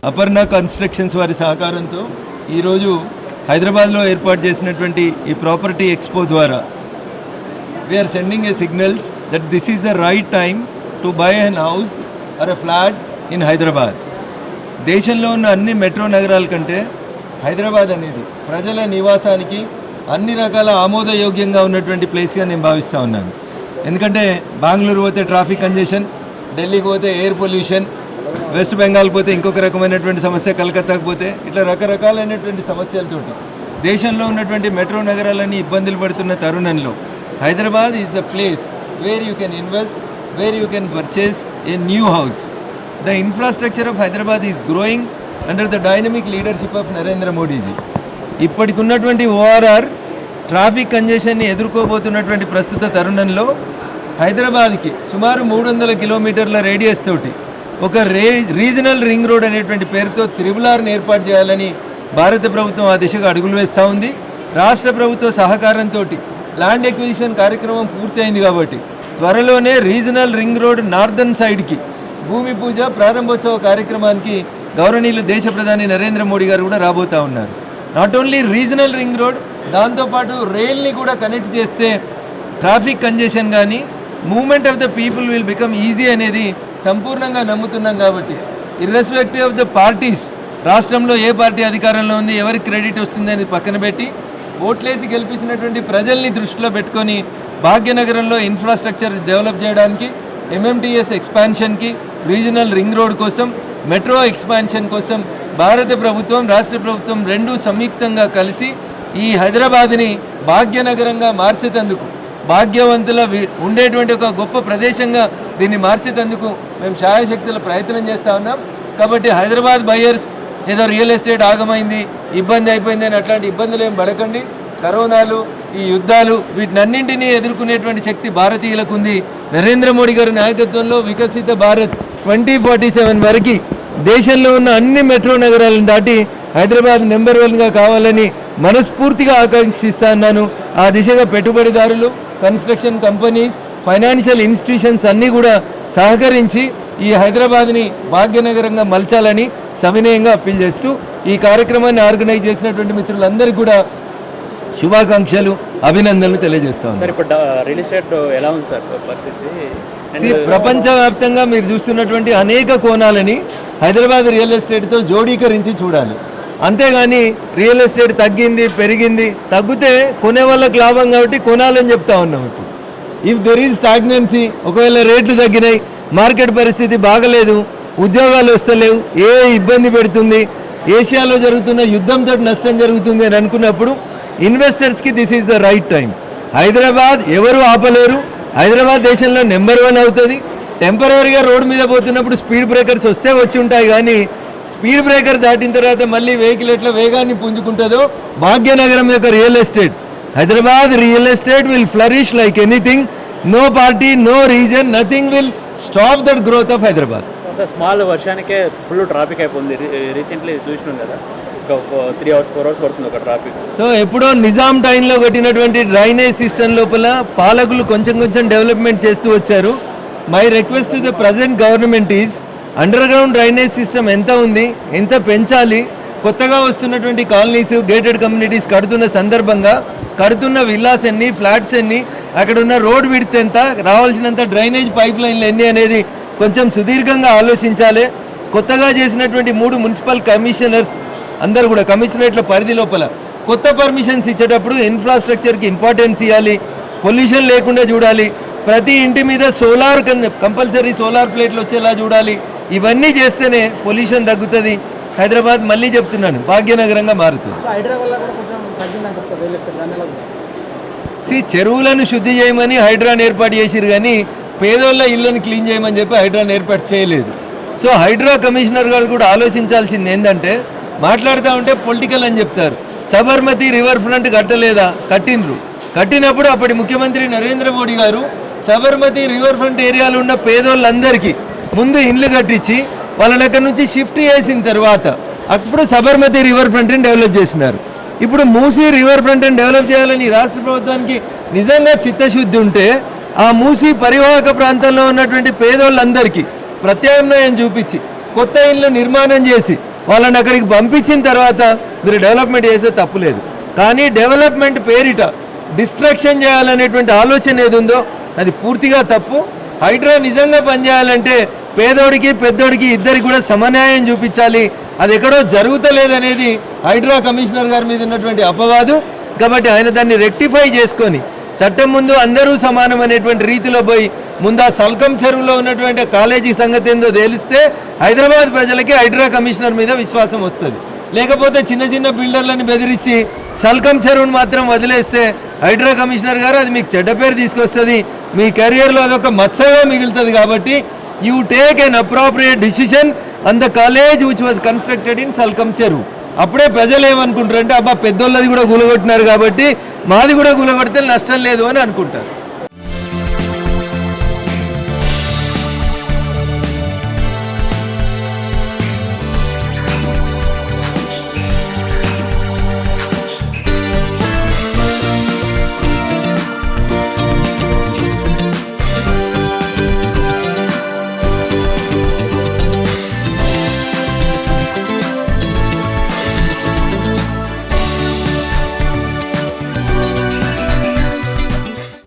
Aparna constructions వారి సహకారంతో ఈరోజు హైదరాబాద్లో ఏర్పాటు చేసినటువంటి ఈ ప్రాపర్టీ ఎక్స్పో ద్వారా we are sending a signals that this is the right time to buy an house or a flat in Hyderabad. దేశంలో ఉన్న అన్ని మెట్రో నగరాల కంటే హైదరాబాద్ అనేది ప్రజల నివాసానికి అన్ని రకాల ఆమోదయోగ్యంగా ఉన్నటువంటి ప్లేస్గా నేను భావిస్తూ ఉన్నాను. ఎందుకంటే బెంగళూరు పోతే ట్రాఫిక్ కంజెషన్, ఢిల్లీకి పోతే ఎయిర్ పొల్యూషన్, వెస్ట్ బెంగాల్ పోతే ఇంకొక రకమైనటువంటి సమస్య, కలకత్తాకు పోతే ఇట్లా రకరకాలైనటువంటి సమస్యలతోటి దేశంలో ఉన్నటువంటి మెట్రో నగరాలన్నీ ఇబ్బందులు పడుతున్న తరుణంలో Hyderabad is the place where you can invest, where you can purchase a new house. The infrastructure of Hyderabad is growing under the dynamic leadership of Narendra Modiji. ఇప్పటికున్నటువంటి ORR traffic కంజెషన్ని ఎదుర్కోబోతున్నటువంటి ప్రస్తుత తరుణంలో హైదరాబాద్కి సుమారు 300 కిలోమీటర్ల రేడియస్ తోటి ఒక రీజనల్ రింగ్ రోడ్ అనేటువంటి పేరుతో త్రిబుల్-ఆర్ని ఏర్పాటు చేయాలని భారత ప్రభుత్వం ఆ దిశగా అడుగులు వేస్తూ ఉంది. రాష్ట్ర ప్రభుత్వ సహకారంతో ల్యాండ్ ఎక్విజిషన్ కార్యక్రమం పూర్తయింది కాబట్టి త్వరలోనే రీజనల్ రింగ్ రోడ్ నార్దర్న్ సైడ్కి భూమి పూజ ప్రారంభోత్సవ కార్యక్రమానికి గౌరవనీయులు దేశ ప్రధాని నరేంద్ర మోడీ గారు కూడా రాబోతూ ఉన్నారు. Not only regional ring road, దాంతోపాటు రైల్ని కూడా కనెక్ట్ చేస్తే ట్రాఫిక్ కంజెషన్ కానీ movement of the people will become easy అనేది సంపూర్ణంగా నమ్ముతున్నాం. కాబట్టి ఇర్రెస్పెక్టివ్ ఆఫ్ ద పార్టీస్, రాష్ట్రంలో ఏ పార్టీ అధికారంలో ఉంది, ఎవరికి క్రెడిట్ వస్తుంది అనేది పక్కన పెట్టి ఓట్లేసి గెలిపించినటువంటి ప్రజల్ని దృష్టిలో పెట్టుకొని భాగ్యనగరంలో ఇన్ఫ్రాస్ట్రక్చర్ డెవలప్ చేయడానికి, ఎంఎంటీఎస్ ఎక్స్పాన్షన్కి, రీజనల్ రింగ్ రోడ్ కోసం, మెట్రో ఎక్స్పాన్షన్ కోసం భారత ప్రభుత్వం, రాష్ట్ర ప్రభుత్వం రెండూ సంయుక్తంగా కలిసి ఈ హైదరాబాద్ని భాగ్యనగరంగా మార్చేందుకు, భాగ్యవంతుల ఉండేటువంటి ఒక గొప్ప ప్రదేశంగా దీన్ని మార్చేందుకు మేము శాయశక్తుల ప్రయత్నం చేస్తూ ఉన్నాం. కాబట్టి హైదరాబాద్ బయర్స్ ఏదో రియల్ ఎస్టేట్ ఆగమైంది, ఇబ్బంది అయిపోయింది అని అట్లాంటి ఇబ్బందులు ఏం పడకండి. కరోనాలు, ఈ యుద్ధాలు, వీటినన్నింటినీ ఎదుర్కొనేటువంటి శక్తి భారతీయులకు ఉంది. నరేంద్ర మోడీ గారి నాయకత్వంలో వికసిత భారత్ 2047 వరకు దేశంలో ఉన్న అన్ని మెట్రో నగరాలను దాటి హైదరాబాద్ నెంబర్ 1గా కావాలని మనస్ఫూర్తిగా ఆకాంక్షిస్తా ఉన్నాను. ఆ దిశగా పెట్టుబడిదారులు, కన్స్ట్రక్షన్ కంపెనీస్, ఫైనాన్షియల్ ఇన్స్టిట్యూషన్స్ అన్నీ కూడా సహకరించి ఈ హైదరాబాద్ని భాగ్యనగరంగా మలచాలని సవినయంగా అప్పీల్ చేస్తూ ఈ కార్యక్రమాన్ని ఆర్గనైజ్ చేసినటువంటి మిత్రులందరికీ కూడా శుభాకాంక్షలు, అభినందనలు తెలియజేస్తాను. ప్రపంచవ్యాప్తంగా మీరు చూస్తున్నటువంటి అనేక కోణాలని హైదరాబాద్ రియల్ ఎస్టేట్తో జోడీకరించి చూడాలి. అంతేగాని రియల్ ఎస్టేట్ తగ్గింది, పెరిగింది, తగ్గితే కొనే వాళ్ళకి లాభం కాబట్టి కొనాలని చెప్తా ఉన్నాం. ఇప్పుడు ఇఫ్ దెర్ ఈజ్ స్టాగ్నెన్సీ, ఒకవేళ రేట్లు తగ్గినాయి, మార్కెట్ పరిస్థితి బాగలేదు, ఉద్యోగాలు వస్తలేవు, ఏ ఇబ్బంది పెడుతుంది, ఏషియాలో జరుగుతున్న యుద్ధంతో నష్టం జరుగుతుంది అని అనుకున్నప్పుడు ఇన్వెస్టర్స్కి this is the right time. Hyderabad ఎవరు ఆపలేరు. హైదరాబాద్ దేశంలో నెంబర్ 1 అవుతుంది. టెంపరీగా రోడ్డు మీద పోతున్నప్పుడు స్పీడ్ బ్రేకర్స్ వస్తే వచ్చి ఉంటాయి, కానీ స్పీడ్ బ్రేకర్ దాటిన తర్వాత మళ్ళీ వెహికల్ ఎట్లా వేగాన్ని పుంజుకుంటుందో భాగ్యనగరం యొక్క real estate, Hyderabad real estate will flourish like anything. No party, no reason, nothing will stop that growth of Hyderabad. Small వర్షానికే ఫుల్ ట్రాఫిక్ అయిపోయింది. రీసెంట్లీ చూసినాం కదా, 3 hours 4 hours పడుతుంది ఒక ట్రాఫిక్. సో ఎప్పుడో నిజాం టైంలో కట్టినటువంటి డ్రైనేజ్ సిస్టమ్ లోపల పాలకులు కొంచెం కొంచెం డెవలప్మెంట్ చేస్తూ వచ్చారు. My request to the present government is under ground drainage system ఎంత ఉంది, ఎంత పెంచాలి. కొత్తగా వస్తున్నటువంటి కాలనీస్, గేటెడ్ కమ్యూనిటీస్ కడుతున్న సందర్భంగా కడుతున్న విల్లాస్ ఎన్ని, ఫ్లాట్స్ ఎన్ని, అక్కడ ఉన్న రోడ్ విడ్త్ ఎంత, రావాల్సినంత డ్రైనేజ్ పైప్ లైన్లు ఎన్ని అనేది కొంచెం సుదీర్ఘంగా ఆలోచించాలి. కొత్తగా చేసినటువంటి 3 మున్సిపల్ కమిషనర్స్ అందరూ కూడా కమిషనరేట్ల పరిధి లోపల కొత్త పర్మిషన్స్ ఇచ్చేటప్పుడు ఇన్ఫ్రాస్ట్రక్చర్కి ఇంపార్టెన్స్ ఇవ్వాలి, పొల్యూషన్ లేకుండా చూడాలి, ప్రతి ఇంటి మీద కంపల్సరీ సోలార్ ప్లేట్లు వచ్చేలా చూడాలి. ఇవన్నీ చేస్తేనే పొల్యూషన్ తగ్గుతుంది. హైదరాబాద్ మళ్ళీ చెప్తున్నాను భాగ్యనగరంగా మారుతుంది. చెరువులను శుద్ధి చేయమని హైడ్రాన్ ఏర్పాటు చేసిరు, కానీ పేదోళ్ళ ఇళ్ళని క్లీన్ చేయమని చెప్పి హైడ్రాన్ ఏర్పాటు చేయలేదు. సో హైడ్రా కమిషనర్ గారు కూడా ఆలోచించాల్సింది ఏంటంటే, మాట్లాడుతూ ఉంటే పొలిటికల్ అని చెప్తారు. సబర్మతి రివర్ ఫ్రంట్ కట్టలేదా? కట్టినరు. కట్టినప్పుడు అప్పటి ముఖ్యమంత్రి నరేంద్ర మోడీ గారు సబర్మతి రివర్ ఫ్రంట్ ఏరియాలో ఉన్న పేదోళ్ళందరికీ ముందు ఇండ్లు కట్టించి వాళ్ళని అక్కడి నుంచి షిఫ్ట్ చేసిన తర్వాత అప్పుడు సబర్మతి రివర్ ఫ్రంట్ని డెవలప్ చేసినారు. ఇప్పుడు మూసీ రివర్ ఫ్రంట్ని డెవలప్ చేయాలని రాష్ట్ర ప్రభుత్వానికి నిజంగా చిత్తశుద్ధి ఉంటే ఆ మూసీ పరివాహక ప్రాంతంలో ఉన్నటువంటి పేదోళ్ళందరికీ ప్రత్యామ్నాయం చూపించి కొత్త ఇళ్ళు నిర్మాణం చేసి వాళ్ళని అక్కడికి పంపించిన తర్వాత మీరు డెవలప్మెంట్ చేస్తే తప్పులేదు. కానీ డెవలప్మెంట్ పేరిట డిస్ట్రాక్షన్ చేయాలనేటువంటి ఆలోచన ఏది ఉందో అది పూర్తిగా తప్పు. హైడ్రా నిజంగా పనిచేయాలంటే పేదోడికి పెద్దోడికి ఇద్దరికి కూడా సమన్యాయం చూపించాలి. అది ఎక్కడో జరుగుతలేదనేది హైడ్రా కమిషనర్ గారి మీద ఉన్నటువంటి అపవాదు. కాబట్టి ఆయన దాన్ని రెక్టిఫై చేసుకొని చట్టం ముందు అందరూ సమానం అనేటువంటి రీతిలో పోయి ముందు ఆ సల్కం చెరువులో ఉన్నటువంటి కాలేజీ సంగతి ఏందో తేలిస్తే హైదరాబాద్ ప్రజలకి హైడ్రా కమిషనర్ మీద విశ్వాసం వస్తుంది. లేకపోతే చిన్న చిన్న బిల్డర్లను బెదిరించి సల్కం చెరువును మాత్రం వదిలేస్తే హైడ్రా కమిషనర్ గారు అది మీకు చెడ్డ పేరు తీసుకొస్తుంది, మీ కెరియర్లో అదొక మత్సగా మిగులుతుంది. కాబట్టి you take an appropriate decision on the college which was constructed in Salkam Cheruvu. అప్పుడే ప్రజలు ఏమనుకుంటారంటే అబ్బా పెద్దోళ్ళది కూడా గులగొట్టినారు కాబట్టి మాది కూడా గులగొడితే నష్టం లేదు అని అనుకుంటారు.